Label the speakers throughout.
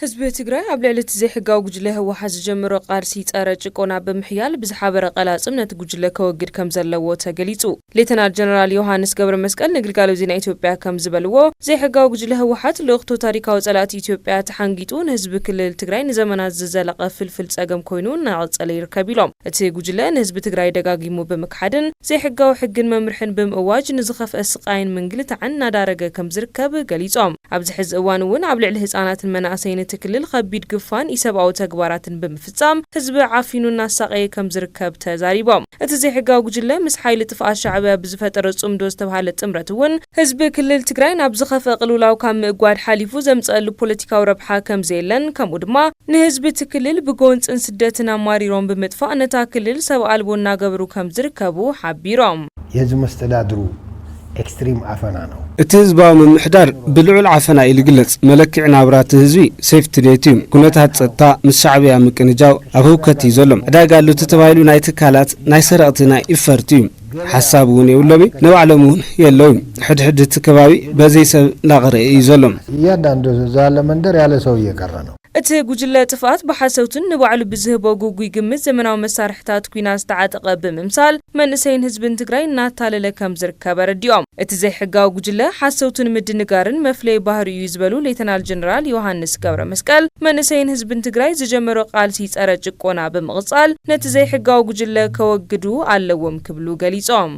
Speaker 1: حزب تግራይ ኣብ ልዕሊ እቲ ዘይሕጋዊ ጉጅለ ህወሓት ዝጀመሮ ቃልሲ ጸረ ጭቆና ብምሕያል ብዝሓበረ ቃላጽም ነቲ ጉጅለ ከወግድ ከም ዘለዎ ተገሊጹ። ሌተናል ጀነራል ዮሐንስ ገብረ መስቀል ንግልጋሎት ዜና ኢትዮጵያ ከም ዝበልዎ ዘይሕጋዊ ጉጅለ ህወሓት ለወቅቱ ታሪካዊ ጸላእቲ ኢትዮጵያ ተሓንጊጡ ንህዝቢ ክልል ትግራይ ንዘመናት ዝዘለቐ ፍልፍል ጸገም ኮይኑ እናቐጸለ ይርከብ ኢሎም። እቲ ጉጅለ ንህዝቢ ትግራይ ደጋጊሙ ብምክሓድን ዘይሕጋዊ ሕግን መምርሕን ብምእዋጅ ንዝኸፍአ ስቃይን ምንግልታዕን እናዳረገ ከም ዝርከብ ገሊጾም። ኣብዚ ሕዚ እዋን እውን ኣብ ልዕሊ ህጻናትን መናእሰይን ክልል ከቢድ ግፋን ኢሰብአዊ ተግባራትን ብምፍጻም ህዝቢ ዓፊኑና ሳቀየ ከም ዝርከብ ተዛሪቦም። እቲ ዘይሕጋዊ ጉጅለ ምስ ሓይሊ ጥፍኣት ሻዕብያ ብዝፈጠረ ጽምዶ ዝተባሃለ ጥምረት እውን ህዝቢ ክልል ትግራይ ናብ ዝኸፍአ ቅልውላው ካብ ምእጓድ ሓሊፉ ዘምጽአሉ ፖለቲካዊ ረብሓ ከም ዘየለን ከምኡ ድማ ንህዝቢ እቲ ክልል ብጎንፅን ስደትን ኣማሪሮም ብምጥፋእ ነታ ክልል ሰብ ኣልቦ እናገብሩ ከም ዝርከቡ ሓቢሮም።
Speaker 2: የህዝቢ መስተዳድሩ ኤክስትሪም አፈና ነው።
Speaker 3: እቲ ህዝባዊ ምምሕዳር ብልዑል ዓፈና ይልግለጽ መለክዕ ናብራት ህዝቢ ሴፍቲ ኔት ኩነታት ጸጥታ ምስ ሻዕብያ ምቅንጃው ኣብ ህውከት እዩ ዘሎም ዕዳጋሉ ተባሂሉ ናይ ትካላት ናይ ሰረቕቲ ናይ ኢፈርቲ ሓሳብ እውን የብሎም ንባዕሎም እውን የለውም ሕድሕድ እቲ ከባቢ በዘይ ሰብ ላቕረ እዩ ዘሎም
Speaker 2: እያንዳንዱ ዛለ መንደር ያለ ሰው እየቀረ ነው።
Speaker 1: እቲ ጉጅለ ጥፋት በሓሰውትን ንባዕሉ ብዝህቦ ጉጉይ ግምት ዘመናዊ መሳርሕታት ኩናት ዝተዓጠቐ ብምምሳል መንእሰይን ህዝብን ትግራይ እናታለለ ከም ዝርከብ ረዲኦም። እቲ ዘይሕጋዊ ጉጅለ ሓሰውትን ምድንጋርን መፍለይ ባህሪ እዩ ዝበሉ ሌተናል ጀነራል ዮሐንስ ገብረ መስቀል መንእሰይን ህዝብን ትግራይ ዝጀመሮ ቃልሲ ጸረ ጭቆና ብምቕጻል ነቲ ዘይሕጋዊ ጉጅለ ከወግዱ ኣለዎም ክብሉ ገሊጾም።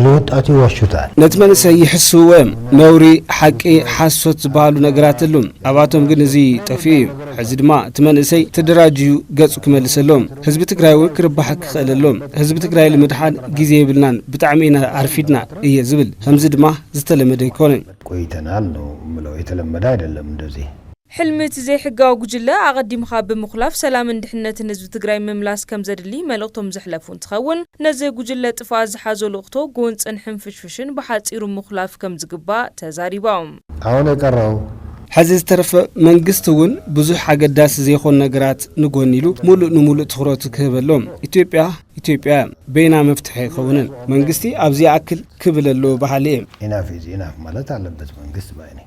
Speaker 2: ወጣቱ ይዋሹታል
Speaker 3: ነቲ መንእሰይ ይሕስውዎም ነውሪ ሓቂ ሓሶት ዝበሃሉ ነገራት ኣሎም ኣባቶም ግን እዚ ጠፊኡ ሕዚ ድማ እቲ መንእሰይ ተደራጅዩ ገጹ ክመልሰሎም ህዝቢ ትግራይ እውን ክርባሕ ክኽእለሎም ህዝቢ ትግራይ ልምድሓን ግዜ ይብልናን ብጣዕሚ ኢና ኣርፊድና እየ ዝብል ከምዚ ድማ ዝተለመደ ይኮነን
Speaker 2: ቆይተናል ነው ምለው የተለመደ አይደለም እንደዚህ
Speaker 1: حلمت زي حقاو جلا أقدم خاب بمخلاف سلام اندحنة نزب تجري مملاس كم زدلي ملقتهم زحلفون تخون نزي جلا تفاز حازو لقطو جونس انحم فشفشن بحات يرو مخلاف كم زقبا تزاري باوم
Speaker 2: عونه كراو
Speaker 3: حزز طرف منغستون بزح حاجداس زي خون نغرات نغونيلو مولو تخروت كهبلهم ኢትዮጵያ በይና መፍትሄ ይኸውነን መንግስቲ ኣብዚ አክል ክብለሎ ባህልየ
Speaker 2: ኢናፍ ማለት አለበት መንግስት ባይኔ